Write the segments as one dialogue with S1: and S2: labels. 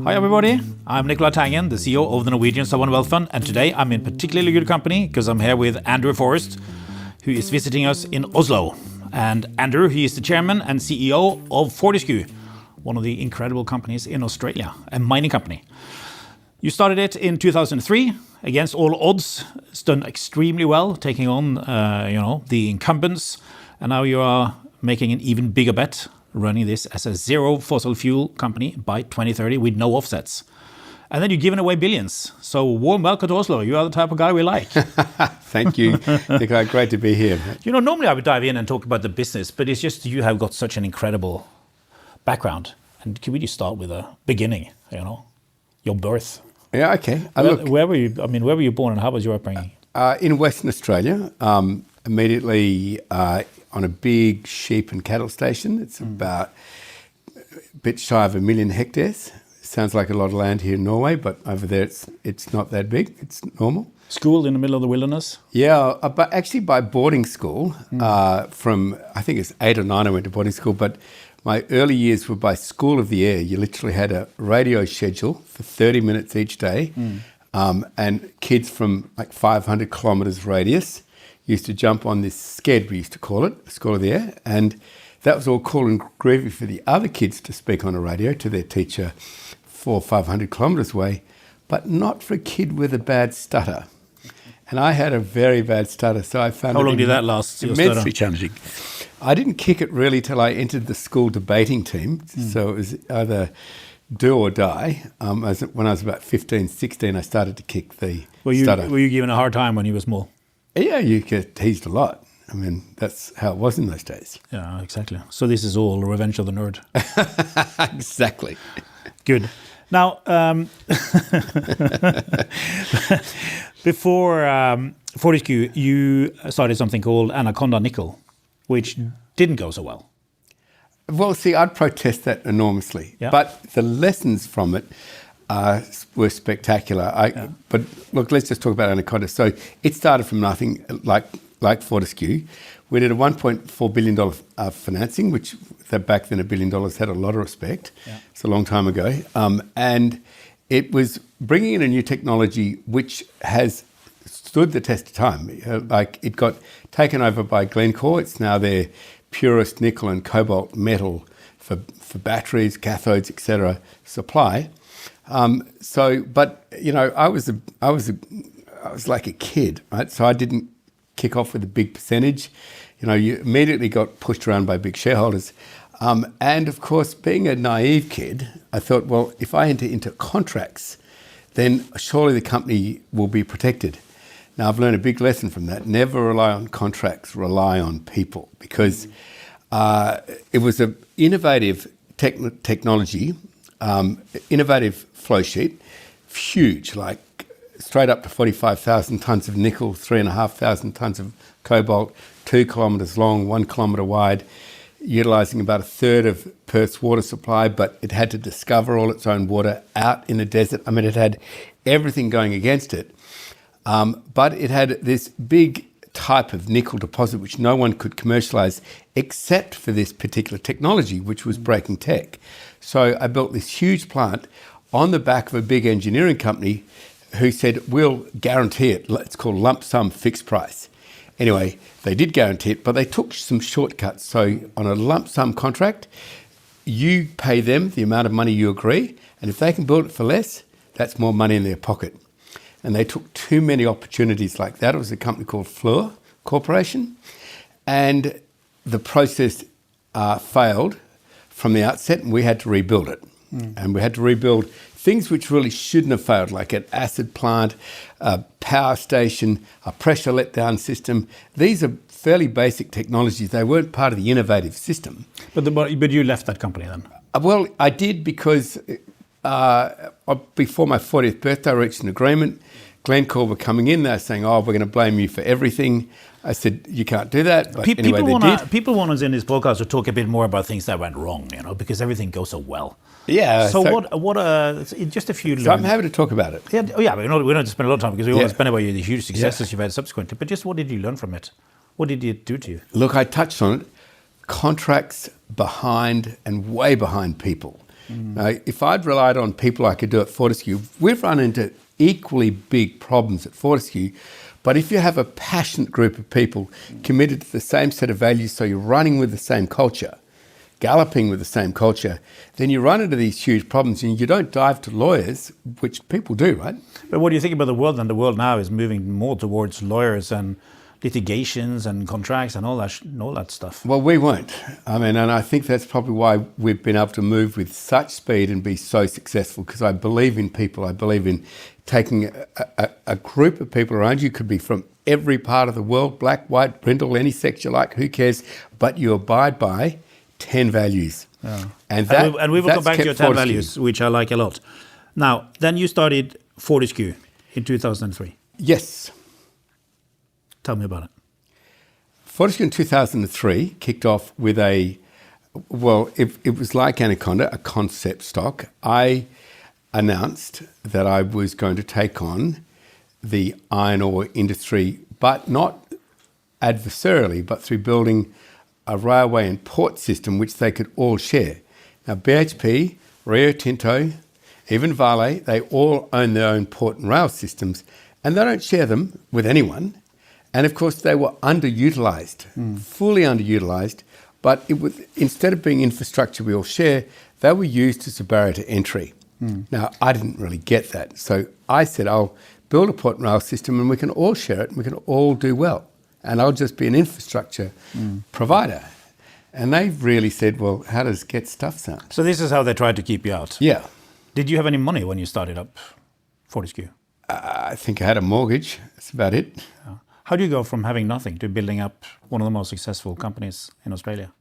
S1: Hi everybody, I'm Nicolai Tangen, the CEO of the Norwegian Sovereign Wealth Fund, and today I'm in particularly good company because I'm here with Andrew Forrest, who is visiting us in Oslo. And Andrew, he is the chairman and CEO of Fortescue, one of the incredible companies in Australia, a mining company. You started it in 2003, against all odds. It's done extremely well, taking on the incumbents, and now you are making an even bigger bet, running this as a zero fossil fuel company by 2030 with no offsets. And then you're giving away billions. So warm welcome to Oslo. You are the type of guy we like.
S2: Thank you, Nicolai. Great to be here.
S1: Normally I would dive in and talk about the business, but it's just you have got such an incredible background. And can we just start with a beginning, your birth?
S2: Yeah, okay.
S1: Where were you? Where were you born and how was your upbringing?
S2: In Western Australia, immediately on a big sheep and cattle station. It's about a bit shy of 1 million hectares. Sounds like a lot of land here in Norway, but over there it's not that big. It's normal.
S1: School in the middle of the wilderness?
S2: Yeah, but actually by boarding school. From, I think it's 8 or 9 I went to boarding school, but my early years were by School of the Air. You literally had a radio schedule for 30 minutes each day, and kids from like 500 kilometres radius used to jump on this sked, we used to call it, School of the Air, and that was all cool and groovy for the other kids to speak on a radio to their teacher 400 or 500 kilometres away, but not for a kid with a bad stutter. And I had a very bad stutter, so I found
S1: How long did that last?
S2: Immensely challenging. I didn't kick it really till I entered the school debating team, so it was either do or die. When I was about 15, 16, I started to kick the stutter.
S1: Were you given a hard time when you were small?
S2: Yeah, you get teased a lot. That's how it was in those days.
S1: Yeah, exactly. So this is all Revenge of the Nerd.
S2: Exactly.
S1: Good. Now, before Fortescue, you started something called Anaconda Nickel, which didn't go so well.
S2: Well, see, I'd protest that enormously. Yeah. But the lessons from it were spectacular. But look, let's just talk about Anaconda. So it started from nothing, like Fortescue. We did a $1.4 billion financing, which back then $1 billion had a lot of respect. Yeah. It's a long time ago. And it was bringing in a new technology which has stood the test of time. It got taken over by Glencore. It's now their purest nickel and cobalt metal for batteries, cathodes, etc. supply. But I was like a kid, right? So I didn't kick off with a big percentage. You immediately got pushed around by big shareholders. And of course, being a naive kid, I thought, well, if I enter into contracts, then surely the company will be protected. Now, I've learned a big lesson from that. Never rely on contracts, rely on people, because it was an innovative technology, innovative flow sheet, huge, like straight up to 45,000 tonnes of nickel, 3,500 tonnes of cobalt, 2 kilometres long, 1 kilometre wide, utilising about a third of Perth's water supply, but it had to discover all its own water out in the desert. It had everything going against it. But it had this big type of nickel deposit which no one could commercialise except for this particular technology, which was breaking tech. So I built this huge plant on the back of a big engineering company who said, we'll guarantee it. It's called lump sum fixed price. Anyway, they did guarantee it, but they took some shortcuts. So on a lump sum contract, you pay them the amount of money you agree, and if they can build it for less, that's more money in their pocket. And they took too many opportunities like that. It was a company called Fluor Corporation, and the process failed from the outset, and we had to rebuild it. And we had to rebuild things which really shouldn't have failed, like an acid plant, a power station, a pressure letdown system. These are fairly basic technologies. They weren't part of the innovative system.
S1: But you left that company then?
S2: Well, I did because before my 40th birthday, I reached an agreement. Glencore were coming in there saying, we're going to blame you for everything. I said, you can't do that. But anyway, they did.
S1: People want us in this podcast to talk a bit more about things that went wrong, because everything goes so well.
S2: Yeah.
S1: So just a few...
S2: So I'm happy to talk about it.
S1: Yeah, but we don't spend a lot of time because we want to spend about the huge successes you've had subsequently. But just what did you learn from it? What did it do to you?
S2: Look, I touched on it. Contracts behind and way behind people. If I'd relied on people I could do at Fortescue, we've run into equally big problems at Fortescue. But if you have a passionate group of people committed to the same set of values, so you're running with the same culture, galloping with the same culture, then you run into these huge problems and you don't dive to lawyers, which people do, right?
S1: But what do you think about the world? And the world now is moving more towards lawyers and litigations and contracts and all that stuff.
S2: Well, we won't. I mean, and I think that's probably why we've been able to move with such speed and be so successful, because I believe in people. I believe in taking a group of people around you, could be from every part of the world, black, white, brindle, any sex you like, who cares, but you abide by 10 values.
S1: Yeah. And we will come back to your 10 values, which I like a lot. Now, then you started Fortescue in 2003.
S2: Yes.
S1: Tell me about it.
S2: Fortescue in 2003 kicked off with it was like Anaconda, a concept stock. I announced that I was going to take on the iron ore industry, but not adversarially, but through building a railway and port system which they could all share. Now, BHP, Rio Tinto, even Vale, they all own their own port and rail systems, and they don't share them with anyone. And of course, they were underutilised, fully underutilised. But instead of being infrastructure we all share, they were used as a barrier to entry. Now, I didn't really get that. So I said, I'll build a port and rail system and we can all share it and we can all do well. And I'll just be an infrastructure provider. And they really said, well, how does get stuff sound?
S1: So this is how they tried to keep you out?
S2: Yeah.
S1: Did you have any money when you started up Fortescue?
S2: I think I had a mortgage. That's about it.
S1: Yeah. How do you go from having nothing to building up one of the most successful companies in Australia?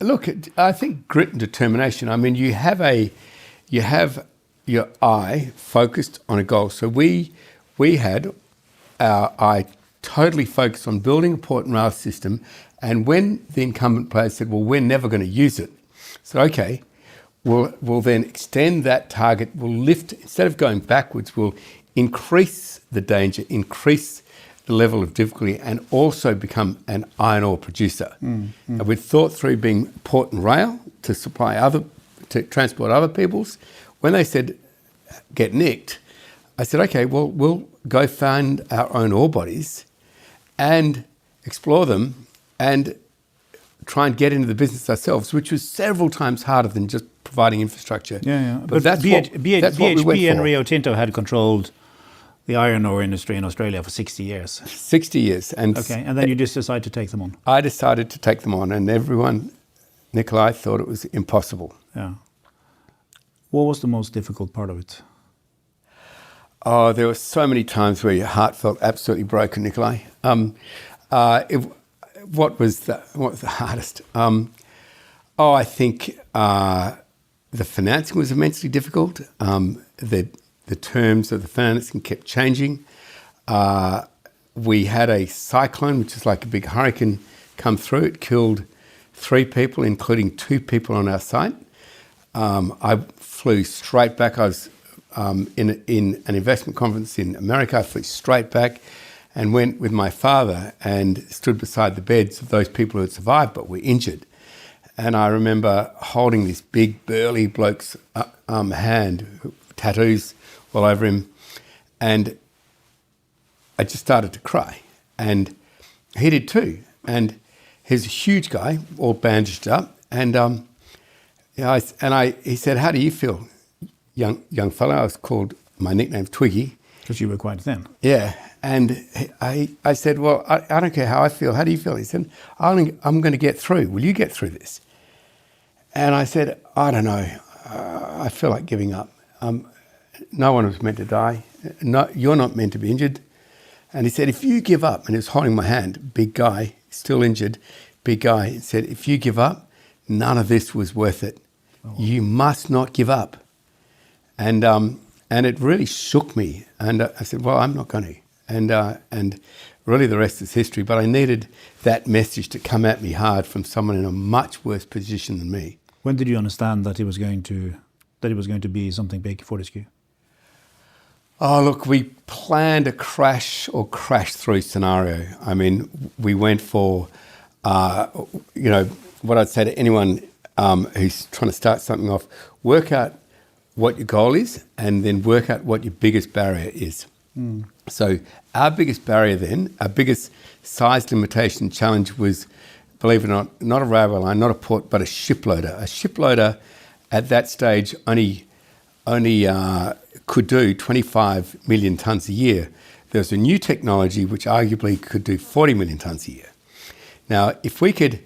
S2: Look, I think grit and determination. I mean, you have your eye focused on a goal. So we had our eye totally focused on building a port and rail system. And when the incumbent players said, well, we're never going to use it. So, okay, we'll then extend that target. We'll lift, instead of going backwards, we'll increase the danger, increase the level of difficulty, and also become an iron ore producer. And we'd thought through being port and rail to transport other people's. When they said, get nicked, I said, okay, well, we'll go find our own ore bodies and explore them and try and get into the business ourselves, which was several times harder than just providing infrastructure.
S1: Yeah.
S2: But that's what we went
S1: BHP and
S2: for.
S1: Rio Tinto had controlled the iron ore industry in Australia for 60 years.
S2: 60 years. And
S1: then you just decided to take them on.
S2: I decided to take them on, and everyone, Nicolai, thought it was impossible.
S1: Yeah. What was the most difficult part of it?
S2: Oh, there were so many times where your heart felt absolutely broken, Nicolai. What was the hardest? I think the financing was immensely difficult. The terms of the financing kept changing. We had a cyclone, which is like a big hurricane, come through. It killed 3 people, including 2 people on our site. I flew straight back. I was in an investment conference in America. I flew straight back and went with my father and stood beside the beds of those people who had survived but were injured. And I remember holding this big burly bloke's hand, tattoos all over him, and I just started to cry. And he did too. And he's a huge guy, all bandaged up. And he said, "How do you feel, young fellow?" I was called, my nickname's Twiggy.
S1: Because you were quite thin.
S2: Yeah. And I said, "Well, I don't care how I feel. How do you feel?" He said, I'm going to get through. Will you get through this? And I said, "I don't know. I feel like giving up. No one was meant to die. No, you're not meant to be injured." And he said, "If you give up," and he was holding my hand, big guy, still injured, big guy, he said, "If you give up, none of this was worth it. Oh. You must not give up." And it really shook me. And I said, "Well, I'm not going to." And really the rest is history. But I needed that message to come at me hard from someone in a much worse position than me.
S1: When did you understand that it was going to be something big, Fortescue?
S2: Oh, look, we planned a crash or crash through scenario. I mean, we went for, what I'd say to anyone who's trying to start something off, work out what your goal is and then work out what your biggest barrier is. So our biggest barrier then, our biggest size limitation challenge was, believe it or not a railway line, not a port, but a shiploader. A shiploader at that stage only could do 25 million tonnes a year. There was a new technology which arguably could do 40 million tonnes a year. Now, if we could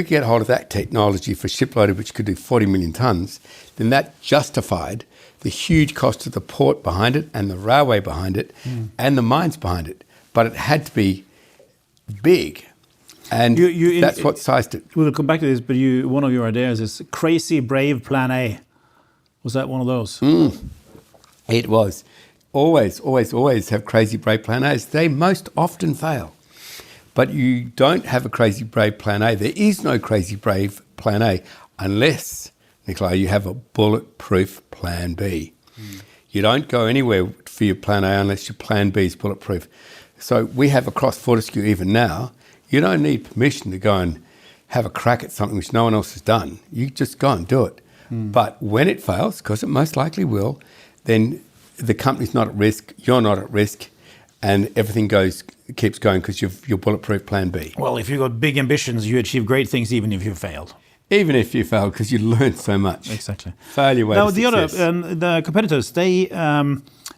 S2: get hold of that technology for shiploader, which could do 40 million tonnes, then that justified the huge cost of the port behind it and the railway behind it and the mines behind it. But it had to be big. And that's what sized it.
S1: We'll come back to this, but one of your ideas is crazy brave plan A. Was that one of those?
S2: It was. Always have crazy brave plan A's. They most often fail. But you don't have a crazy brave plan A. There is no crazy brave plan A unless, Nicolai, you have a bulletproof plan B. You don't go anywhere for your plan A unless your plan B is bulletproof. So we have across Fortescue even now, you don't need permission to go and have a crack at something which no one else has done. You just go and do it. But when it fails, because it most likely will, then the company's not at risk, you're not at risk, and everything keeps going because you're bulletproof plan B.
S1: Well, if you've got big ambitions, you achieve great things even if you failed.
S2: Even if you failed, because you learn so much.
S1: Exactly.
S2: Failure way
S1: now,
S2: to success.
S1: The competitors, they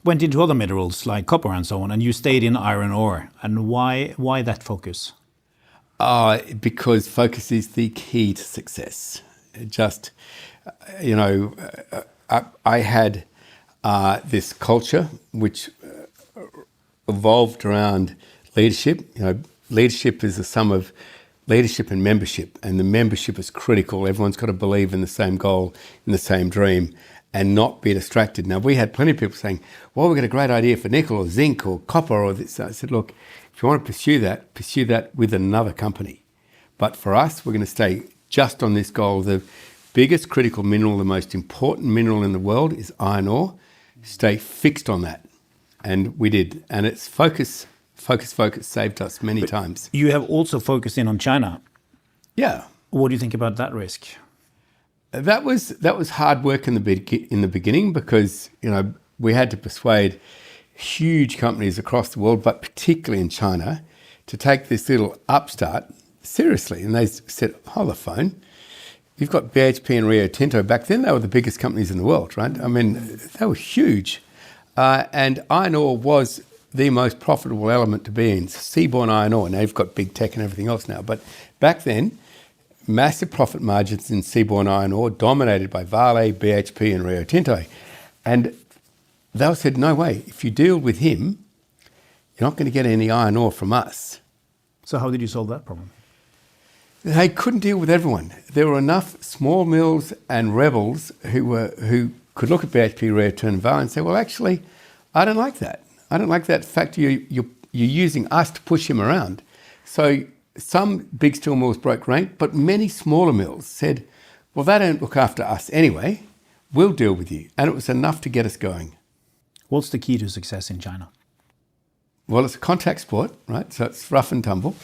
S1: went into other minerals like copper and so on, and you stayed in iron ore. And why that focus?
S2: Because focus is the key to success. I had this culture which evolved around leadership. Leadership is the sum of leadership and membership, and the membership is critical. Everyone's got to believe in the same goal, in the same dream, and not be distracted. Now, we had plenty of people saying, well, we've got a great idea for nickel or zinc or copper or this. I said, look, if you want to pursue that with another company. But for us, we're going to stay just on this goal. The biggest critical mineral, the most important mineral in the world is iron ore. Stay fixed on that. And we did. And it's focus saved us many times.
S1: You have also focused in on China.
S2: Yeah.
S1: What do you think about that risk?
S2: That was hard work in the beginning because we had to persuade huge companies across the world, but particularly in China, to take this little upstart seriously. And they said, hold the phone. You've got BHP and Rio Tinto. Back then, they were the biggest companies in the world, right? I mean, they were huge. And iron ore was the most profitable element to be in, seaborne iron ore. Now you've got big tech and everything else now. But back then, massive profit margins in seaborne iron ore, dominated by Vale, BHP and Rio Tinto. And they said, no way, if you deal with him, you're not going to get any iron ore from us.
S1: So how did you solve that problem?
S2: They couldn't deal with everyone. There were enough small mills and rebels who could look at BHP, Rio Tinto and Vale and say, well, actually, I don't like that. I don't like that fact you're using us to push him around. So some big steel mills broke rank, but many smaller mills said, well, they don't look after us anyway. We'll deal with you. And it was enough to get us going.
S1: What's the key to success in China?
S2: Well, it's a contact sport, right? So it's rough and tumble.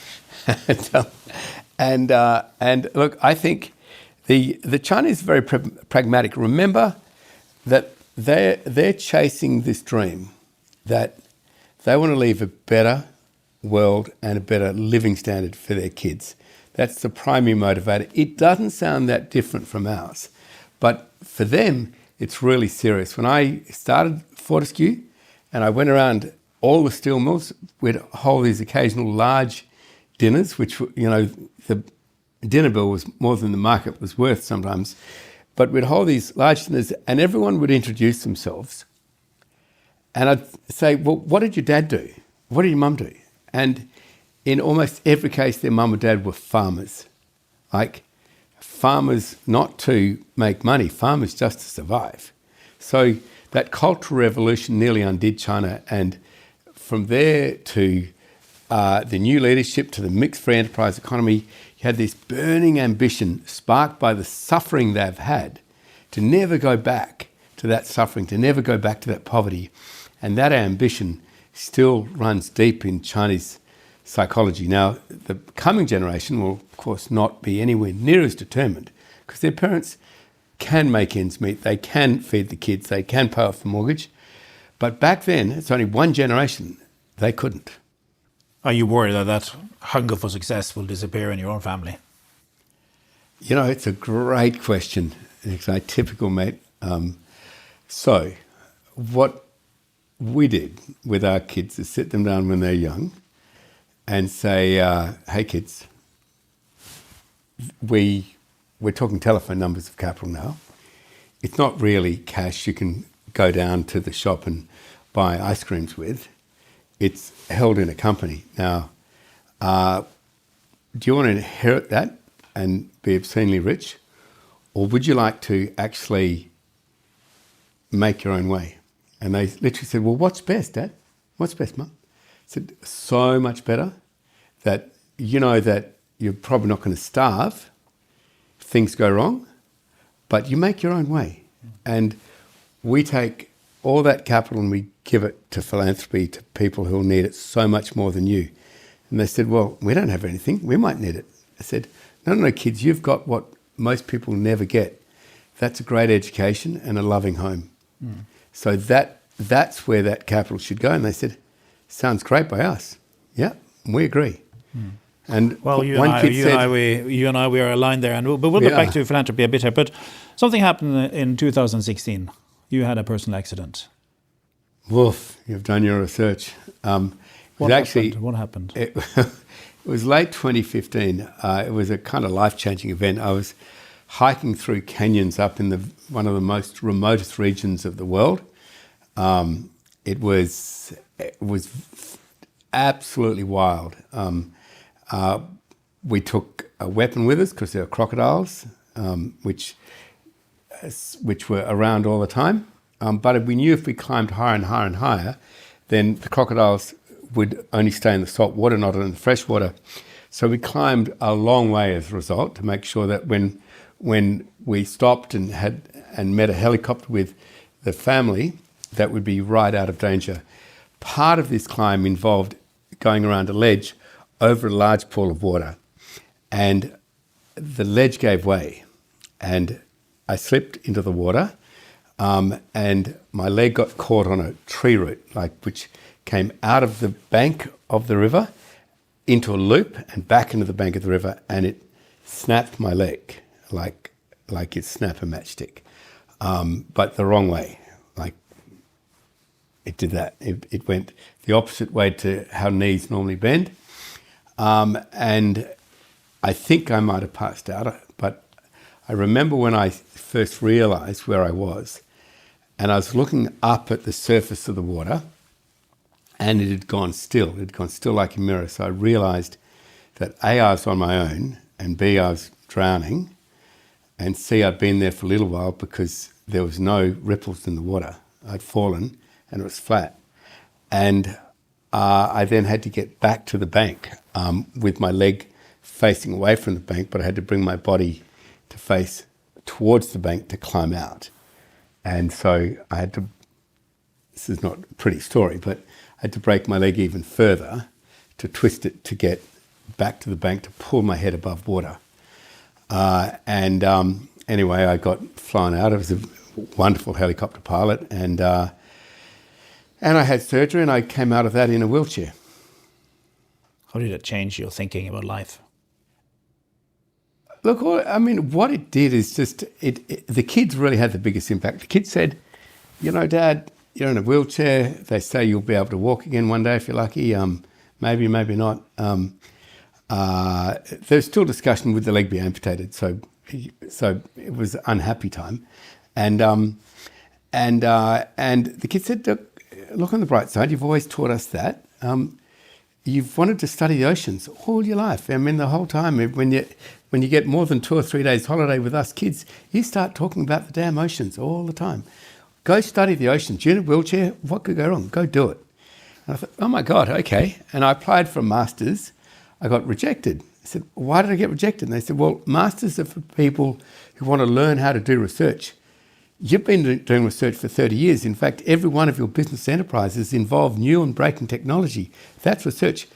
S2: and look, I think the Chinese are very pragmatic. Remember that they're chasing this dream that they want to leave a better world and a better living standard for their kids. That's the primary motivator. It doesn't sound that different from ours, but for them, it's really serious. When I started Fortescue and I went around all the steel mills, we'd hold these occasional large dinners, which, the dinner bill was more than the market was worth sometimes. But we'd hold these large dinners and everyone would introduce themselves. And I'd say, well, what did your dad do? What did your mum do? And in almost every case, their mum or dad were farmers. Like farmers not to make money, farmers just to survive. So that cultural revolution nearly undid China. And from there to the new leadership, to the mixed free enterprise economy, you had this burning ambition sparked by the suffering they've had to never go back to that suffering, to never go back to that poverty. And that ambition still runs deep in Chinese psychology. Now, the coming generation will, of course, not be anywhere near as determined, because their parents can make ends meet, they can feed the kids, they can pay off the mortgage. But back then, it's only one generation, they couldn't.
S1: Are you worried that hunger for success will disappear in your own family?
S2: You know, it's a great question. It's a typical, mate. So what we did with our kids is sit them down when they're young and say, hey kids, we're talking telephone numbers of capital now. It's not really cash you can go down to the shop and buy ice creams with. It's held in a company. Now, do you want to inherit that and be obscenely rich? Or would you like to actually make your own way? And they literally said, well, what's best, Dad? What's best, Mum? I said, so much better that you know that you're probably not going to starve if things go wrong, but you make your own way. And we take all that capital and we give it to philanthropy, to people who will need it so much more than you. And they said, well, we don't have anything. We might need it. I said, no, kids, you've got what most people never get. That's a great education and a loving home. Mm. So that's where that capital should go. And they said, sounds great by us. Yeah, we agree. Mm. And
S1: well, you and I, we are aligned there. But we'll get back to philanthropy a bit here. But something happened in 2016. You had a personal accident.
S2: Woof, you've done your research.
S1: What happened?
S2: It was late 2015. It was a kind of life-changing event. I was hiking through canyons up in one of the most remotest regions of the world. It was absolutely wild. We took a weapon with us because there were crocodiles, which were around all the time. But we knew if we climbed higher and higher and higher, then the crocodiles would only stay in the salt water, not in the fresh water. So we climbed a long way as a result to make sure that when we stopped and met a helicopter with the family, that would be right out of danger. Part of this climb involved going around a ledge over a large pool of water, and the ledge gave way, and I slipped into the water, and my leg got caught on a tree root, which came out of the bank of the river into a loop and back into the bank of the river, and it snapped my leg like you'd snap a matchstick, but the wrong way. It did that. It went the opposite way to how knees normally bend, and I think I might have passed out, but I remember when I first realised where I was, and I was looking up at the surface of the water, and it had gone still. It had gone still like a mirror. So I realised that A, I was on my own, and B, I was drowning, and C, I'd been there for a little while because there was no ripples in the water. I'd fallen, and it was flat. And I then had to get back to the bank with my leg facing away from the bank, but I had to bring my body to face towards the bank to climb out. And so I had to, this is not a pretty story, but I had to break my leg even further to twist it to get back to the bank to pull my head above water. Anyway, I got flown out. I was a wonderful helicopter pilot, and I had surgery, and I came out of that in a wheelchair.
S1: How did it change your thinking about life?
S2: Look, what it did is just, the kids really had the biggest impact. The kids said, Dad, you're in a wheelchair. They say you'll be able to walk again one day if you're lucky. Maybe, maybe not. There's still discussion with the leg being amputated, so it was an unhappy time. And the kids said, look on the bright side, you've always taught us that. You've wanted to study the oceans all your life. The whole time, when you get more than 2 or 3 days holiday with us kids, you start talking about the damn oceans all the time. Go study the oceans. You're in a wheelchair, what could go wrong? Go do it. And I thought, oh my God, okay. And I applied for a master's. I got rejected. I said, why did I get rejected? And they said, well, masters are for people who want to learn how to do research. You've been doing research for 30 years. In fact, every one of your business enterprises involve new and breaking technology. That's research.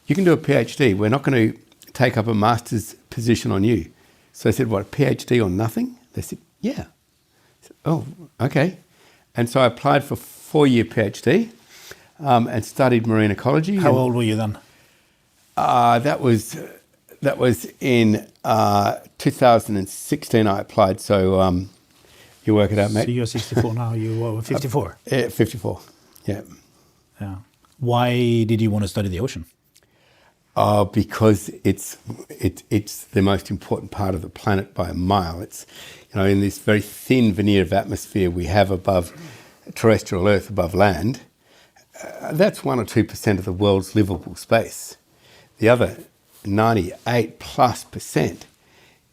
S2: You can do a PhD. We're not going to take up a master's position on you. So I said, what, a PhD on nothing? They said, yeah. I said, oh, okay. And so I applied for a 4-year PhD and studied marine ecology.
S1: How old were you then?
S2: That was in 2016 I applied, so you work it out, mate.
S1: So you're 64 now, you were 54?
S2: 54, yeah.
S1: Yeah. Why did you want to study the ocean?
S2: Because it's the most important part of the planet by a mile. It's, in this very thin veneer of atmosphere we have above terrestrial Earth, above land, that's 1 or 2% of the world's livable space. The other 98+%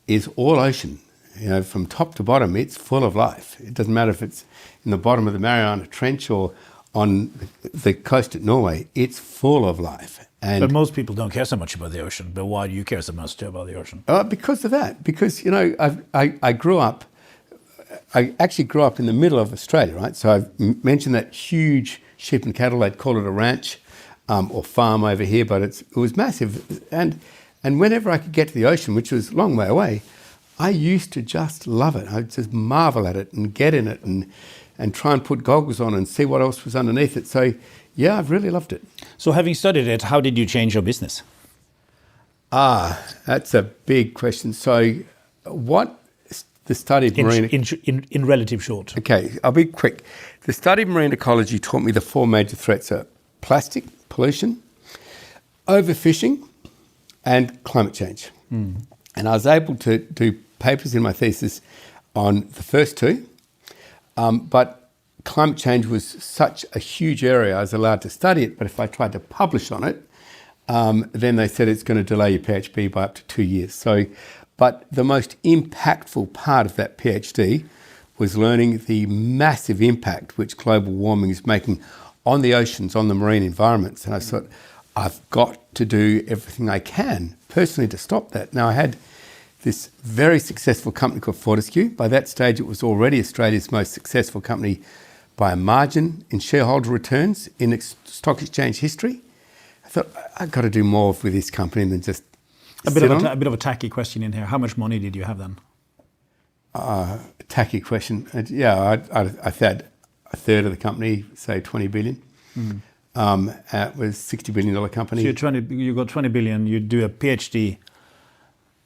S2: is all ocean. From top to bottom, it's full of life. It doesn't matter if it's in the bottom of the Mariana Trench or on the coast at Norway, it's full of life.
S1: But most people don't care so much about the ocean. But why do you care so much about the ocean?
S2: Because of that. Because, I grew up, I actually grew up in the middle of Australia, right? So I've mentioned that huge sheep and cattle, they'd call it a ranch or farm over here, but it was massive. And whenever I could get to the ocean, which was a long way away, I used to just love it. I'd just marvel at it and get in it and try and put goggles on and see what else was underneath it. So, yeah, I've really loved it.
S1: So having studied it, how did you change your business?
S2: That's a big question. So what the study of marine...
S1: In relative short.
S2: Okay, I'll be quick. The study of marine ecology taught me the 4 major threats are plastic, pollution, overfishing, and climate change. And I was able to do papers in my thesis on the first 2, but climate change was such a huge area I was allowed to study it, but if I tried to publish on it, then they said it's going to delay your PhD by up to 2 years. But the most impactful part of that PhD was learning the massive impact which global warming is making on the oceans, on the marine environments. And I thought, I've got to do everything I can personally to stop that. Now, I had this very successful company called Fortescue. By that stage, it was already Australia's most successful company by a margin in shareholder returns in stock exchange history. I thought, I've got to do more with this company than just
S1: a bit of a tacky question in here. How much money did you have then?
S2: Tacky question. Yeah, I had a third of the company, say 20 billion. It was a $60 billion company.
S1: So you got 20 billion, you do a PhD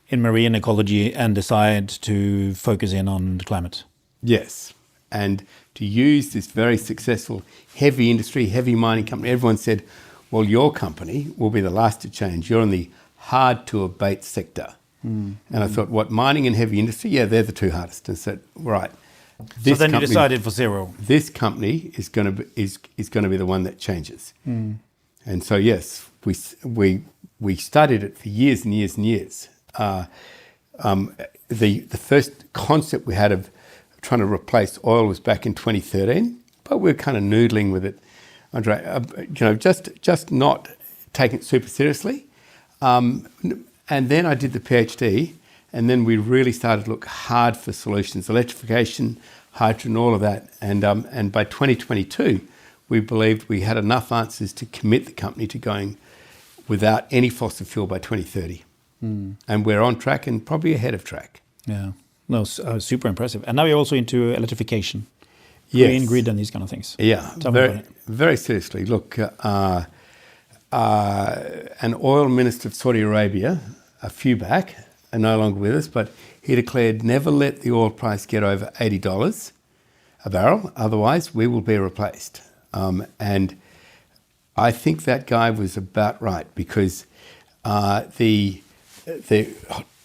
S1: in marine ecology and decide to focus in on the climate.
S2: Yes, and to use this very successful heavy industry, heavy mining company, everyone said, well, your company will be the last to change. You're in the hard to abate sector. And I thought, what, mining and heavy industry? Yeah, they're the 2 hardest. And said, right.
S1: So then you decided for zero.
S2: This company is going to be the one that changes. And so yes, we studied it for years and years and years. The first concept we had of trying to replace oil was back in 2013, but we were kind of noodling with it, Andre. Just not taking it super seriously. And then I did the PhD, and then we really started to look hard for solutions, electrification, hydrogen, all of that. And by 2022, we believed we had enough answers to commit the company to going without any fossil fuel by 2030. And we're on track and probably ahead of track.
S1: Yeah, no, super impressive. And now you're also into electrification,
S2: green
S1: grid and these kind of things.
S2: Yeah, very seriously. Look, an oil minister of Saudi Arabia, a few back, are no longer with us, but he declared never let the oil price get over $80 a barrel, otherwise we will be replaced. And I think that guy was about right, because the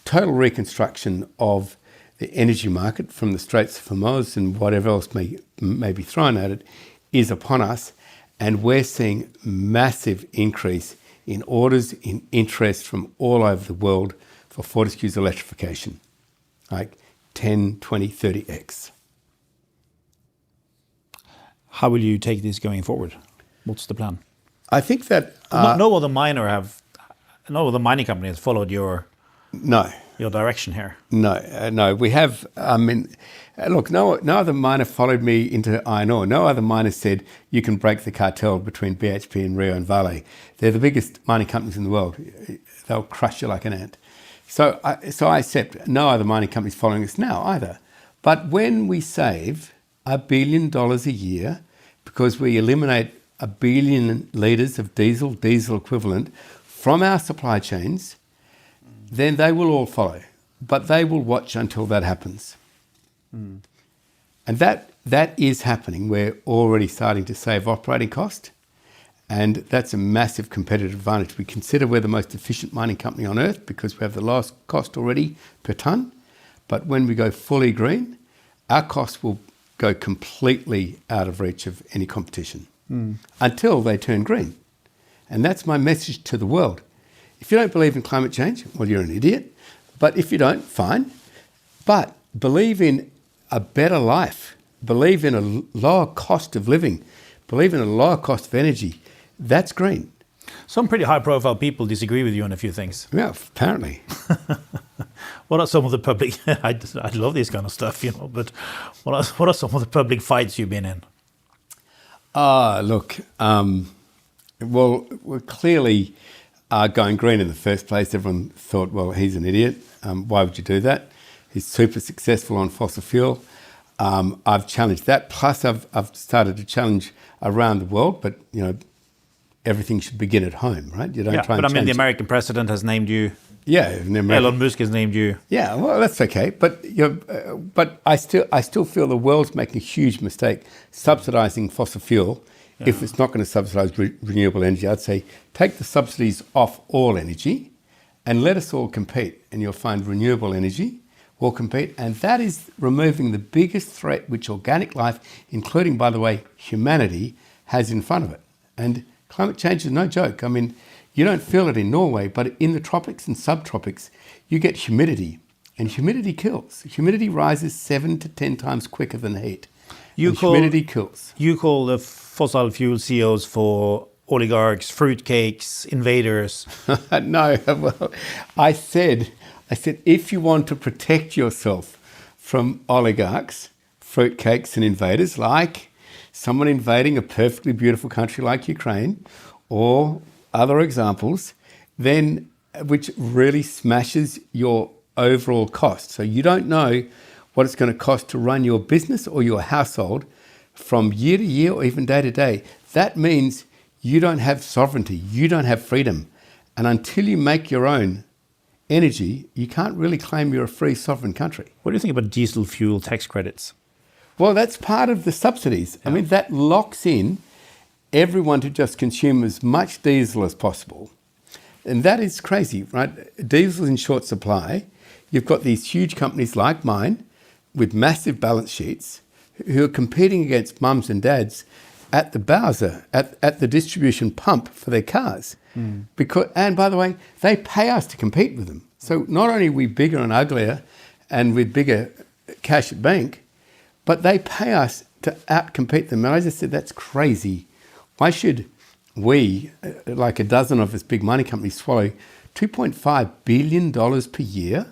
S2: total reconstruction of the energy market from the Straits of Hormuz and whatever else may be thrown at it is upon us, and we're seeing massive increase in orders, in interest from all over the world for Fortescue's electrification, like 10, 20, 30x.
S1: How will you take this going forward? What's the plan?
S2: I think that...
S1: no other mining company has followed your direction here.
S2: No. We have... look, no other miner followed me into iron ore. No other miner said, you can break the cartel between BHP and Rio and Vale. They're the biggest mining companies in the world. They'll crush you like an ant. So I accept no other mining companies following us now either. But when we save $1 billion a year because we eliminate 1 billion litres of diesel equivalent from our supply chains, then they will all follow. But they will watch until that happens. Mm. And that is happening. We're already starting to save operating cost. And that's a massive competitive advantage. We consider we're the most efficient mining company on earth because we have the lowest cost already per tonne. But when we go fully green, our costs will go completely out of reach of any competition until they turn green. And that's my message to the world. If you don't believe in climate change, well, you're an idiot. But if you don't, fine. But believe in a better life. Believe in a lower cost of living. Believe in a lower cost of energy. That's green.
S1: Some pretty high-profile people disagree with you on a few things.
S2: Yeah, apparently.
S1: What are some of the public... I love this kind of stuff, but what are some of the public fights you've been in?
S2: Look, well, we're clearly going green in the first place. Everyone thought, well, he's an idiot. Why would you do that? He's super successful on fossil fuel. I've challenged that. Plus, I've started to challenge around the world, but, everything should begin at home, right? You don't try and
S1: but I mean, the
S2: change
S1: American president has named you.
S2: Yeah,
S1: Elon Musk has named you.
S2: Yeah, well, that's okay. But but I still feel the world's making a huge mistake subsidising fossil fuel. Yeah. If it's not going to subsidise renewable energy, I'd say take the subsidies off all energy and let us all compete. And you'll find renewable energy will compete. And that is removing the biggest threat which organic life, including, by the way, humanity, has in front of it. And climate change is no joke. I mean, you don't feel it in Norway, but in the tropics and subtropics, you get humidity, and humidity kills. Humidity rises 7 to 10 times quicker than heat. Humidity kills.
S1: You call the fossil fuel CEOs for oligarchs, fruitcakes, invaders.
S2: No, well, I said, if you want to protect yourself from oligarchs, fruitcakes and invaders, like someone invading a perfectly beautiful country like Ukraine, or other examples, then which really smashes your overall cost. So you don't know what it's going to cost to run your business or your household from year to year or even day to day. That means you don't have sovereignty, you don't have freedom. And until you make your own energy, you can't really claim you're a free sovereign country.
S1: What do you think about diesel fuel tax credits?
S2: Well, that's part of the subsidies. Yeah. I mean, that locks in everyone to just consume as much diesel as possible. And that is crazy, right? Diesel's in short supply. You've got these huge companies like mine with massive balance sheets who are competing against mums and dads at the Bowser, at the distribution pump for their cars. And by the way, they pay us to compete with them. So not only are we bigger and uglier and with bigger cash at bank, but they pay us to outcompete them. And I just said, that's crazy. Why should we, like a dozen of us big mining companies, swallow $2.5 billion per year,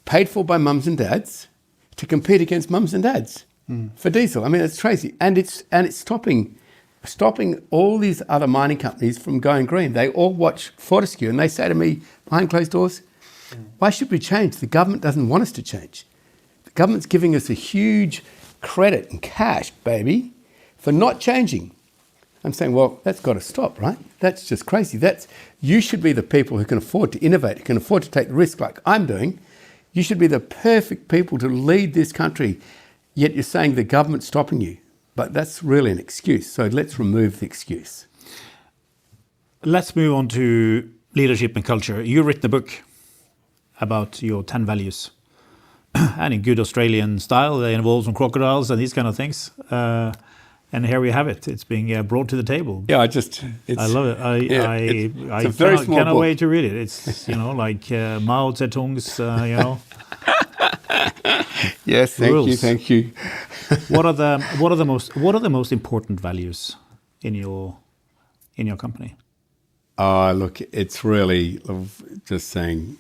S2: paid for by mums and dads, to compete against mums and dads for diesel? I mean, it's crazy. And it's stopping all these other mining companies from going green. They all watch Fortescue and they say to me behind closed doors, why should we change? The government doesn't want us to change. The government's giving us a huge credit and cash, baby, for not changing. I'm saying, well, that's got to stop, right? That's just crazy. You should be the people who can afford to innovate, who can afford to take the risk like I'm doing. You should be the perfect people to lead this country, yet you're saying the government's stopping you. But that's really an excuse. So let's remove the excuse.
S1: Let's move on to leadership and culture. You've written a book about your 10 values. And in good Australian style, they involve some crocodiles and these kind of things. And here we have it. It's being brought to the table.
S2: Yeah, I
S1: love it. I cannot wait to read it. It's like Mao Zedong's
S2: Yes, thank you.
S1: What are the most important values in your company?
S2: Look, it's really just saying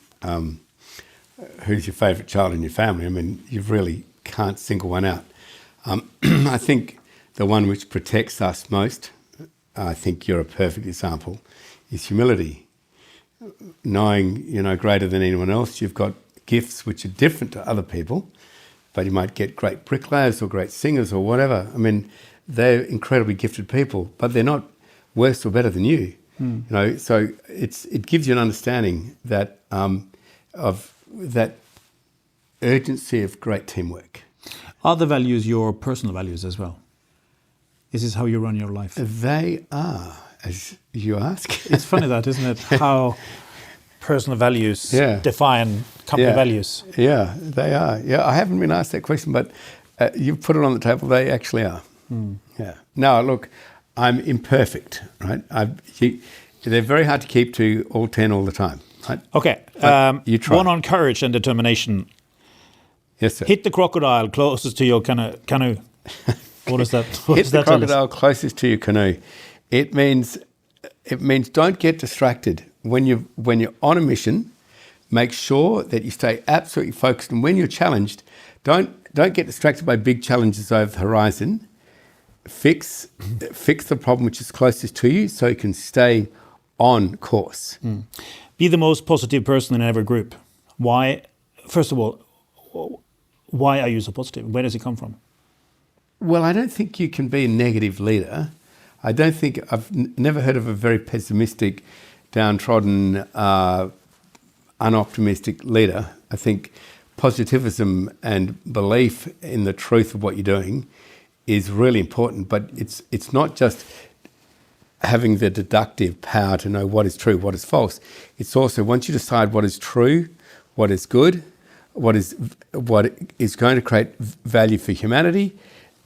S2: who's your favourite child in your family. I mean, you really can't single one out. I think the one which protects us most, I think you're a perfect example, is humility. knowing you're greater than anyone else. You've got gifts which are different to other people, but you might get great bricklayers or great singers or whatever. I mean, they're incredibly gifted people, but they're not worse or better than you. So it gives you an understanding that of that urgency of great teamwork.
S1: Are the values your personal values as well? Is this how you run your life?
S2: They are, as you ask.
S1: It's funny that, isn't it? How personal values define company values.
S2: Yeah, they are. Yeah, I haven't been asked that question, but you've put it on the table. They actually are. Yeah. Now, look, I'm imperfect, right? They're very hard to keep to all 10 all the time. Right?
S1: Okay.
S2: You try.
S1: One on courage and determination.
S2: Yes, sir.
S1: Hit the crocodile closest to your canoe. What is that?
S2: Hit the crocodile closest to your canoe. It means don't get distracted when you're on a mission. Make sure that you stay absolutely focused, and when you're challenged, don't get distracted by big challenges over the horizon. Fix the problem which is closest to you, so you can stay on course.
S1: Be the most positive person in every group. Why? First of all, why are you so positive? Where does it come from?
S2: Well, I don't think you can be a negative leader. I've never heard of a very pessimistic, downtrodden, unoptimistic leader. I think positivism and belief in the truth of what you're doing is really important, but it's not just having the deductive power to know what is true, what is false. It's also, once you decide what is true, what is good, what is going to create value for humanity,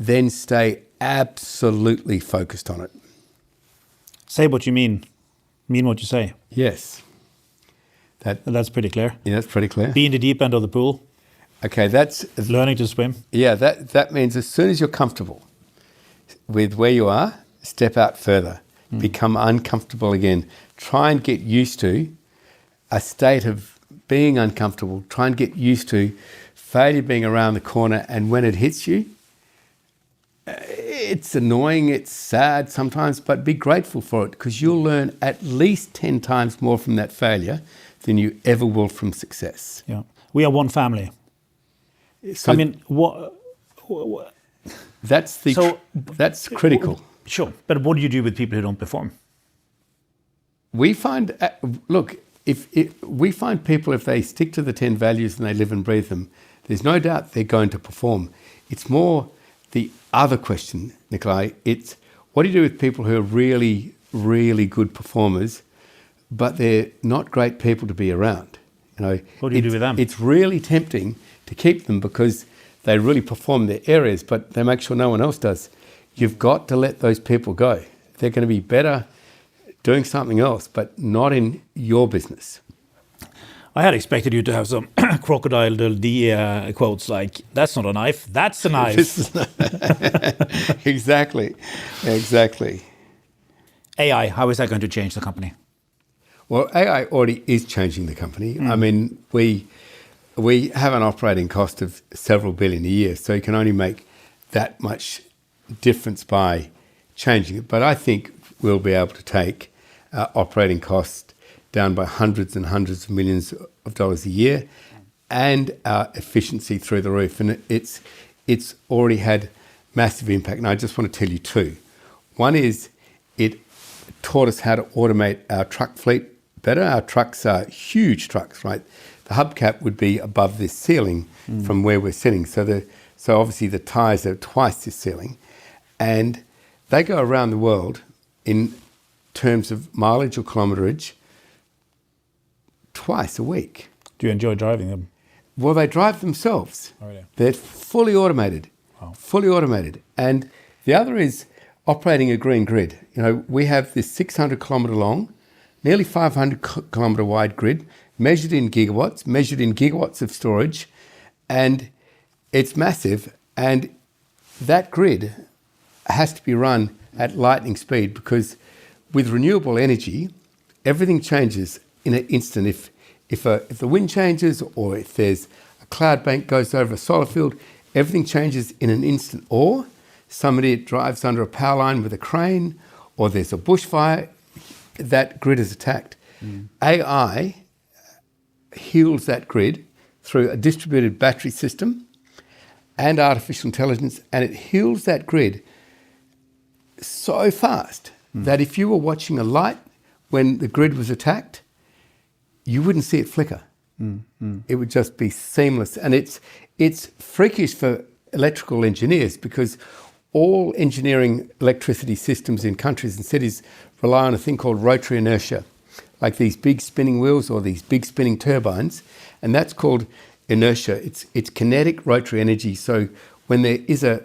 S2: then stay absolutely focused on it.
S1: Say what you mean what you say.
S2: Yes.
S1: That's pretty clear.
S2: Yeah, that's pretty clear.
S1: Be in the deep end of the pool.
S2: Okay, that's...
S1: Learning to swim.
S2: Yeah, that means as soon as you're comfortable with where you are, step out further. Become uncomfortable again. Try and get used to a state of being uncomfortable. Try and get used to failure being around the corner, and when it hits you, it's annoying, it's sad sometimes, but be grateful for it, because you'll learn at least 10 times more from that failure than you ever will from success.
S1: Yeah, we are one family. So, I mean, what
S2: that's critical.
S1: Sure, but what do you do with people who don't perform?
S2: We find, we find people, if they stick to the 10 values and they live and breathe them, there's no doubt they're going to perform. It's more the other question, Nicolai. It's what do you do with people who are really, really good performers, but they're not great people to be around?
S1: What do you do with them?
S2: It's really tempting to keep them because they really perform their areas, but they make sure no one else does. You've got to let those people go. They're going to be better doing something else, but not in your business.
S1: I had expected you to have some Crocodile Dundee quotes like, that's not a knife, that's a knife.
S2: Exactly.
S1: AI, how is that going to change the company?
S2: Well, AI already is changing the company. I mean, we have an operating cost of several billion a year, so you can only make that much difference by changing it. But I think we'll be able to take our operating cost down by hundreds and hundreds of millions of dollars a year, and our efficiency through the roof. And it's already had massive impact. And I just want to tell you two. One is it taught us how to automate our truck fleet better. Our trucks are huge trucks, right? The hubcap would be above this ceiling from where we're sitting. So obviously the tyres are twice this ceiling. And they go around the world in terms of mileage or kilometerage twice a week.
S1: Do you enjoy driving them?
S2: Well, they drive themselves.
S1: Oh, yeah.
S2: They're fully automated. Wow. Fully automated. And the other is operating a green grid. We have this 600 kilometre long, nearly 500 kilometre wide grid, measured in gigawatts of storage, and it's massive. And that grid has to be run at lightning speed, because with renewable energy, everything changes in an instant. If the wind changes, or if there's a cloud bank goes over a solar field, everything changes in an instant. Or somebody drives under a power line with a crane, or there's a bushfire, that grid is attacked. AI heals that grid through a distributed battery system and artificial intelligence, and it heals that grid so fast that if you were watching a light when the grid was attacked, you wouldn't see it flicker. It would just be seamless. And it's freakish for electrical engineers because all engineering electricity systems in countries and cities rely on a thing called rotary inertia, like these big spinning wheels or these big spinning turbines, and that's called inertia. It's kinetic rotary energy. So when there is a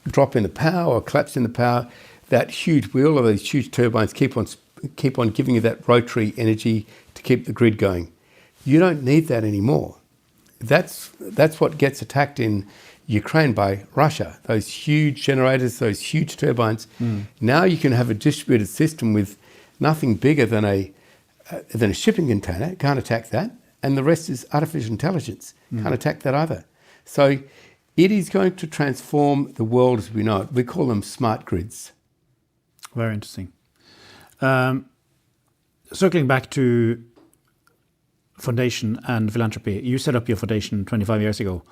S2: drop in the power or collapse in the power, that huge wheel or those huge turbines keep on giving you that rotary energy to keep the grid going. You don't need that anymore. That's what gets attacked in Ukraine by Russia. Those huge generators, those huge turbines. Now you can have a distributed system with nothing bigger than a shipping container. It can't attack that. And the rest is artificial intelligence. Can't attack that either. So it is going to transform the world as we know it. We call them smart grids.
S1: Very interesting. Circling back to foundation and philanthropy, you set up your foundation 25 years ago.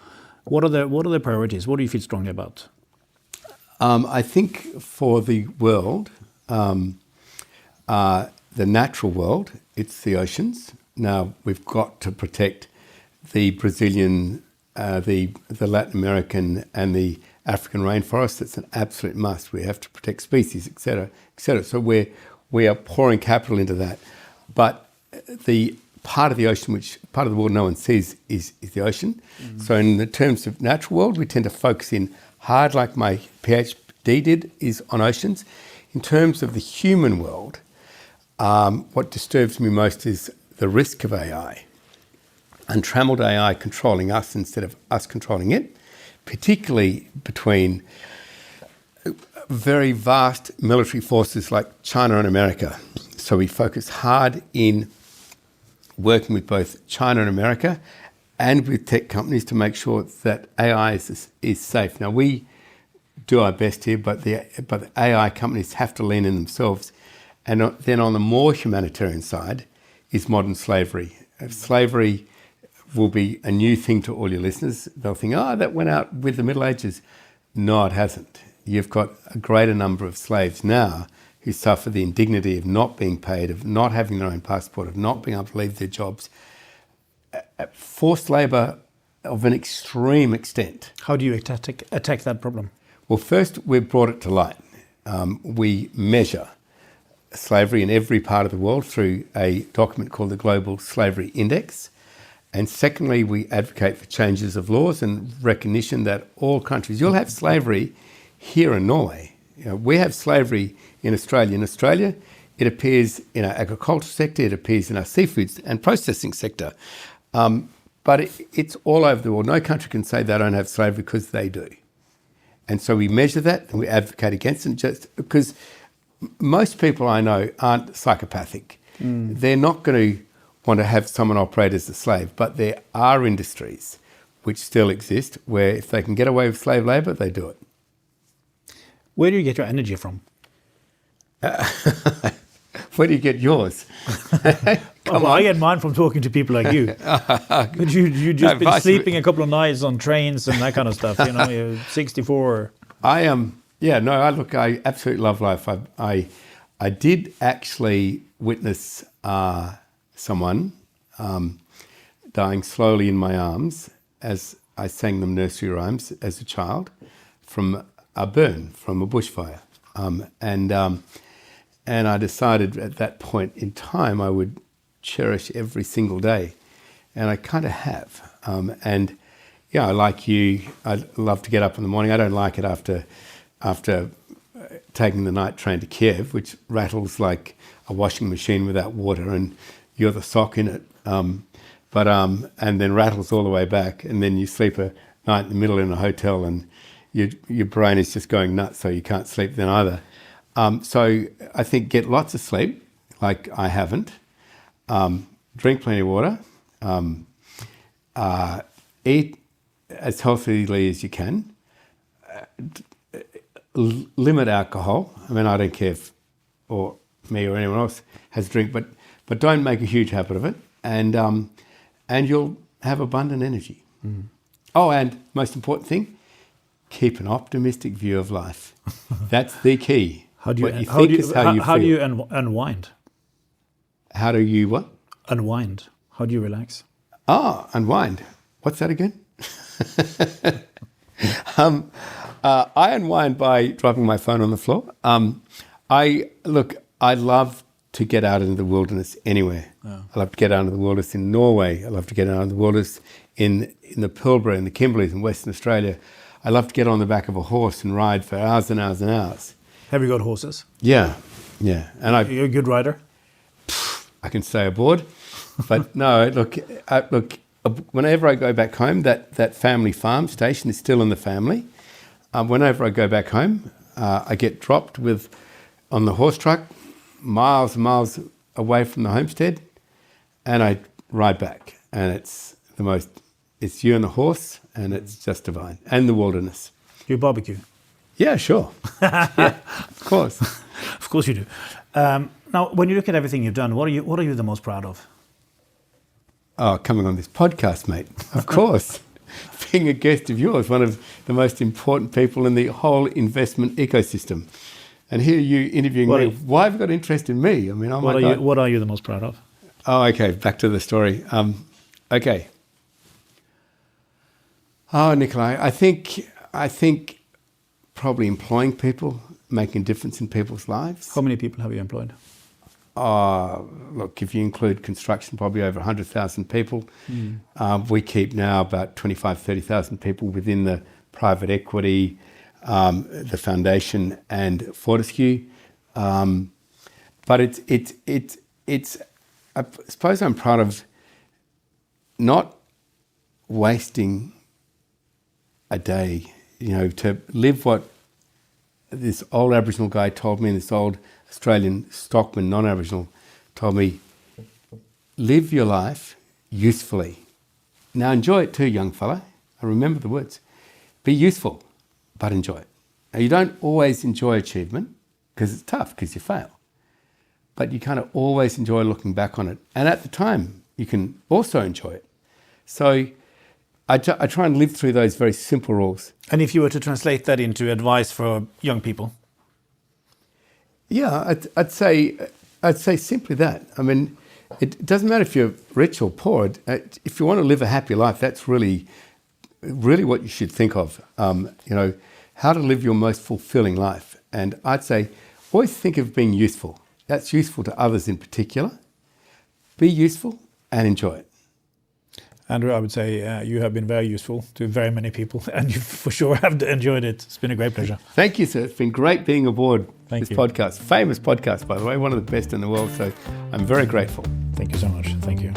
S1: What are the priorities? What do you feel strongly about?
S2: I think for the world, the natural world, it's the oceans. Now we've got to protect the Brazilian, the Latin American, and the African rainforest. It's an absolute must. We have to protect species, etc., etc. So we are pouring capital into that. But the part of the ocean, which part of the world no one sees, is the ocean. So in the terms of natural world, we tend to focus in hard, like my PhD did, is on oceans. In terms of the human world, what disturbs me most is the risk of AI, untrammeled AI controlling us instead of us controlling it, particularly between very vast military forces like China and America. So we focus hard in working with both China and America and with tech companies to make sure that AI is safe. Now, we do our best here, but the AI companies have to lean in themselves. And then on the more humanitarian side is modern slavery. Slavery will be a new thing to all your listeners. They'll think, that went out with the Middle Ages. No, it hasn't. You've got a greater number of slaves now who suffer the indignity of not being paid, of not having their own passport, of not being able to leave their jobs. Forced labour of an extreme extent.
S1: How do you attack that problem?
S2: Well, first, we've brought it to light. We measure slavery in every part of the world through a document called the Global Slavery Index. And secondly, we advocate for changes of laws and recognition that all countries, you'll have slavery here in Norway. We have slavery in Australia. In Australia, it appears in our agriculture sector, it appears in our seafoods and processing sector. But it's all over the world. No country can say they don't have slavery because they do. And so we measure that and we advocate against it just because most people I know aren't psychopathic. They're not going to want to have someone operate as a slave, but there are industries which still exist where if they can get away with slave labour, they do it.
S1: Where do you get your energy from?
S2: Where do you get yours?
S1: I get mine from talking to people like you. But you just been sleeping a couple of nights on trains and that kind of stuff. You're 64.
S2: I absolutely love life. I did actually witness someone dying slowly in my arms as I sang them nursery rhymes as a child from a burn, from a bushfire. And I decided at that point in time I would cherish every single day. And I kind of have. And yeah, like you, I love to get up in the morning. I don't like it after taking the night train to Kiev, which rattles like a washing machine without water, and you're the sock in it. And then rattles all the way back, and then you sleep a night in the middle in a hotel, and your brain is just going nuts, so you can't sleep then either. So I think get lots of sleep, like I haven't. Drink plenty of water. Eat as healthily as you can. Limit alcohol. I mean, I don't care if me or anyone else has a drink, but but don't make a huge habit of it, and you'll have abundant energy. Oh, and most important thing, keep an optimistic view of life. That's the key.
S1: How do you unwind?
S2: How do you what?
S1: Unwind. How do you relax?
S2: Unwind. What's that again? I unwind by dropping my phone on the floor. I love to get out into the wilderness anywhere. Yeah. I love to get out into the wilderness in Norway. I love to get out into the wilderness in the Pilbara, in the Kimberleys, in Western Australia. I love to get on the back of a horse and ride for hours and hours and hours.
S1: Have you got horses?
S2: Yeah. And
S1: you're a good rider?
S2: I can stay aboard. But no, look, whenever I go back home, that family farm station is still in the family. Whenever I go back home, I get dropped on the horse truck, miles and miles away from the homestead, and I ride back. And it's you and the horse, and it's just divine. And the wilderness.
S1: You barbecue?
S2: Yeah, sure. Yeah, of course.
S1: Of course you do. Now, when you look at everything you've done, what are you the most proud of?
S2: Oh, coming on this podcast, mate. Of course. Being a guest of yours, one of the most important people in the whole investment ecosystem. And here you interviewing me. Why have you got interest in me? I mean,
S1: what are you the most proud of?
S2: Oh, okay. Back to the story. Okay. Oh, Nicolai, I think probably employing people, making a difference in people's lives.
S1: How many people have you employed?
S2: Look, if you include construction, probably over 100,000 people. We keep now about 30,000 people within the private equity, the foundation, and Fortescue. But it's. I suppose I'm proud of not wasting a day. To live what this old Aboriginal guy told me, and this old Australian stockman, non-Aboriginal, told me, live your life usefully. Now enjoy it too, young fella. I remember the words. Be useful, but enjoy it. Now you don't always enjoy achievement because it's tough, because you fail. But you kind of always enjoy looking back on it. And at the time, you can also enjoy it. So I try and live through those very simple rules.
S1: And if you were to translate that into advice for young people?
S2: Yeah, I'd say simply that. I mean, it doesn't matter if you're rich or poor. If you want to live a happy life, that's really, really what you should think of. How to live your most fulfilling life. And I'd say always think of being useful. That's useful to others in particular. Be useful and enjoy it.
S1: Andrew, I would say you have been very useful to very many people, and you for sure have enjoyed it. It's been a great pleasure.
S2: Thank you, sir. It's been great being aboard this podcast. Famous podcast, by the way, one of the best in the world. So I'm very grateful.
S1: Thank you so much. Thank you.